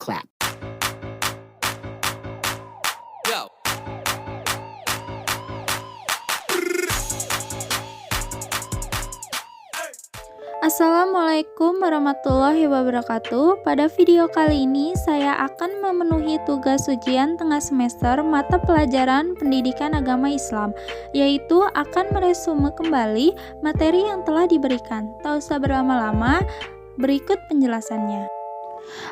clap. Yo. Assalamualaikum warahmatullahi wabarakatuh. Pada video kali ini saya akan memenuhi tugas ujian tengah semester mata pelajaran Pendidikan Agama Islam, yaitu akan meresume kembali materi yang telah diberikan. Tak usah berlama-lama, berikut penjelasannya.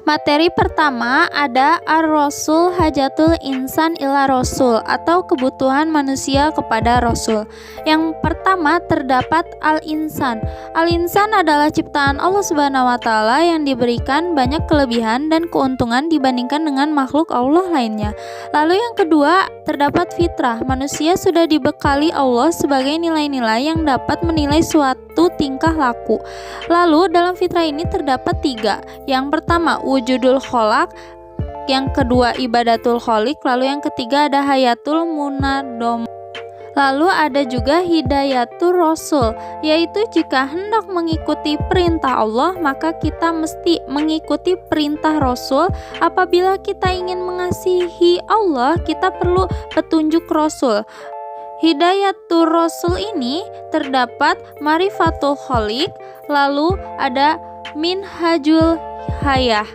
Materi pertama ada Ar-Rasul Hajatul Insan ila Rasul atau kebutuhan manusia kepada Rasul. Yang pertama terdapat Al-Insan. Al-Insan adalah ciptaan Allah Subhanahu wa taala yang diberikan banyak kelebihan dan keuntungan dibandingkan dengan makhluk Allah lainnya. Lalu yang kedua terdapat fitrah. Manusia sudah dibekali Allah sebagai nilai-nilai yang dapat menilai suatu tingkah laku. Lalu dalam fitrah ini terdapat 3. Yang pertama wujudul kholak, yang kedua ibadatul kholik, lalu yang ketiga ada hayatul munadom. Lalu ada juga hidayatul rasul, yaitu jika hendak mengikuti perintah Allah maka kita mesti mengikuti perintah Rasul. Apabila kita ingin mengasihi Allah, kita perlu petunjuk Rasul. Hidayatul Rasul ini terdapat Marifatul Kholik, lalu ada Minhajul Hayah.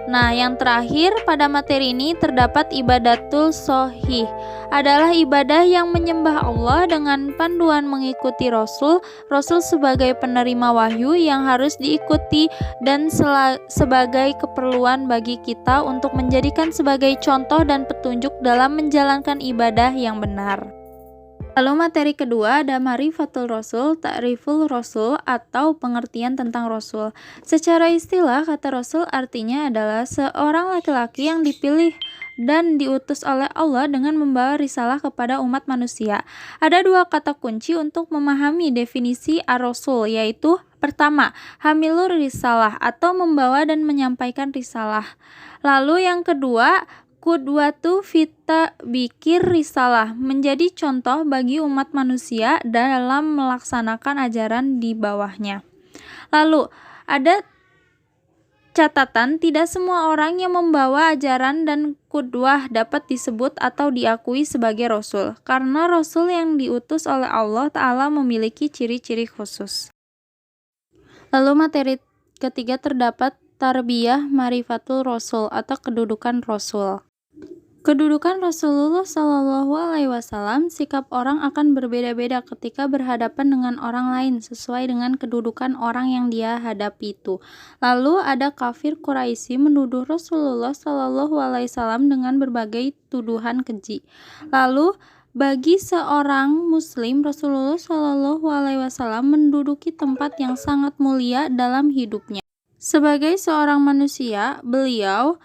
Nah, yang terakhir pada materi ini terdapat ibadatul shohih, adalah ibadah yang menyembah Allah dengan panduan mengikuti Rasul sebagai penerima wahyu yang harus diikuti dan sebagai keperluan bagi kita untuk menjadikan sebagai contoh dan petunjuk dalam menjalankan ibadah yang benar. Lalu materi kedua ada Marifatul Rasul, Ta'riful Rasul atau pengertian tentang Rasul. Secara istilah kata Rasul artinya adalah seorang laki-laki yang dipilih dan diutus oleh Allah dengan membawa risalah kepada umat manusia. Ada 2 kata kunci untuk memahami definisi Ar-Rasul, yaitu pertama, hamilur risalah atau membawa dan menyampaikan risalah. Lalu yang kedua, Qudwatu fita bikir risalah, menjadi contoh bagi umat manusia dalam melaksanakan ajaran di bawahnya. Lalu ada catatan, tidak semua orang yang membawa ajaran dan qudwah dapat disebut atau diakui sebagai Rasul, karena Rasul yang diutus oleh Allah Ta'ala memiliki ciri-ciri khusus. Lalu materi ketiga terdapat Tarbiyah Marifatul Rasul atau kedudukan Rasul. Kedudukan Rasulullah Shallallahu Alaihi Wasallam, sikap orang akan berbeda-beda ketika berhadapan dengan orang lain sesuai dengan kedudukan orang yang dia hadapi itu. Lalu ada kafir Quraisy menuduh Rasulullah Shallallahu Alaihi Wasallam dengan berbagai tuduhan keji. Lalu bagi seorang Muslim, Rasulullah Shallallahu Alaihi Wasallam menduduki tempat yang sangat mulia dalam hidupnya. Sebagai seorang manusia, beliau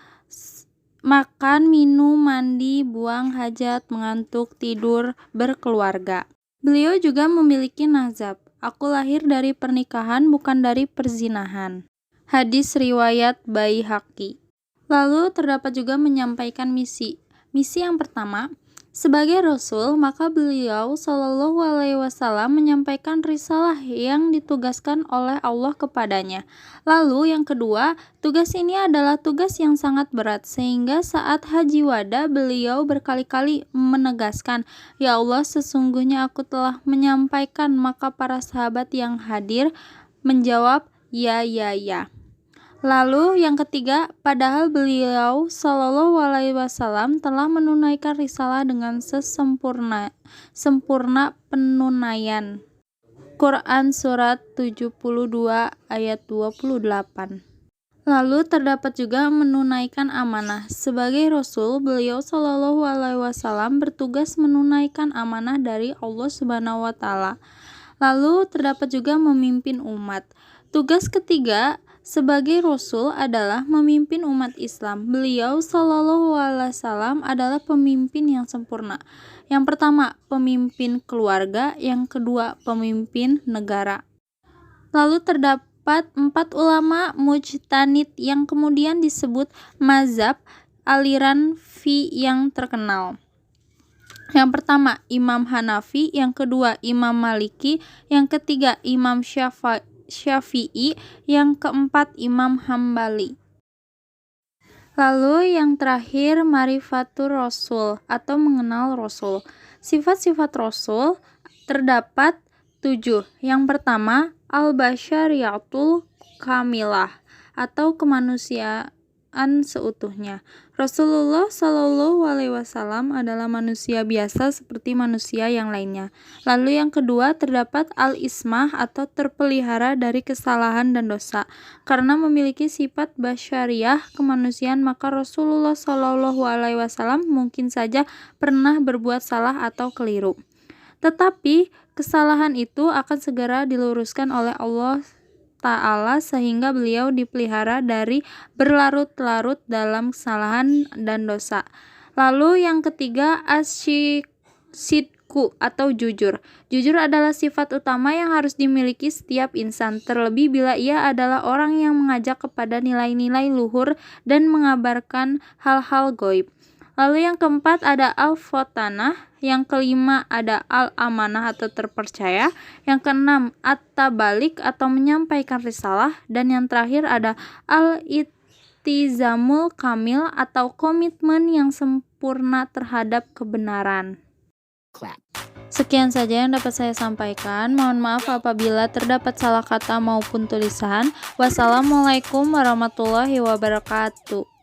makan, minum, mandi, buang hajat, mengantuk, tidur, berkeluarga. Beliau juga memiliki nazab. Aku lahir dari pernikahan, bukan dari perzinahan. Hadis riwayat Baihaqi. Lalu terdapat juga menyampaikan misi. Misi yang pertama, sebagai Rasul, maka beliau Shallallahu Alaihi Wasallam menyampaikan risalah yang ditugaskan oleh Allah kepadanya. Lalu yang kedua, tugas ini adalah tugas yang sangat berat, sehingga saat haji wada beliau berkali-kali menegaskan, "Ya Allah, sesungguhnya aku telah menyampaikan," maka para sahabat yang hadir menjawab, "Ya, ya, ya." Lalu yang ketiga, padahal beliau Shallallahu Alaihi Wasallam telah menunaikan risalah dengan sempurna penunaian. Quran Surat 72 ayat 28. Lalu terdapat juga menunaikan amanah. Sebagai Rasul, beliau Shallallahu Alaihi Wasallam bertugas menunaikan amanah dari Allah Subhanahu wa taala. Lalu terdapat juga memimpin umat. Tugas ketiga sebagai Rasul adalah memimpin umat Islam. Beliau Shallallahu Alaihi Wasallam adalah pemimpin yang sempurna. Yang pertama, pemimpin keluarga. Yang kedua, pemimpin negara. Lalu terdapat 4 ulama mujtanid yang kemudian disebut mazhab, aliran fi yang terkenal. Yang pertama, Imam Hanafi. Yang kedua, Imam Maliki. Yang ketiga, Imam Syafi'i, yang keempat Imam Hambali. Lalu yang terakhir marifatur Rasul atau mengenal Rasul. Sifat-sifat Rasul terdapat 7. Yang pertama, al-basyariyatul kamilah atau kemanusiaan seutuhnya. Rasulullah Shallallahu Alaihi Wasallam adalah manusia biasa seperti manusia yang lainnya. Lalu yang kedua terdapat al-ismah atau terpelihara dari kesalahan dan dosa. Karena memiliki sifat basyariah kemanusiaan, maka Rasulullah Shallallahu Alaihi Wasallam mungkin saja pernah berbuat salah atau keliru. Tetapi kesalahan itu akan segera diluruskan oleh Allah Ta'ala sehingga beliau dipelihara dari berlarut-larut dalam kesalahan dan dosa. Lalu yang ketiga asyidku atau jujur. Jujur adalah sifat utama yang harus dimiliki setiap insan, terlebih bila ia adalah orang yang mengajak kepada nilai-nilai luhur dan mengabarkan hal-hal gaib. Lalu yang keempat ada al-fatanah, yang kelima ada al-amanah atau terpercaya, yang keenam at-tabalik atau menyampaikan risalah, dan yang terakhir ada al-ittizamul kamil atau komitmen yang sempurna terhadap kebenaran. Sekian saja yang dapat saya sampaikan. Mohon maaf apabila terdapat salah kata maupun tulisan. Wassalamualaikum warahmatullahi wabarakatuh.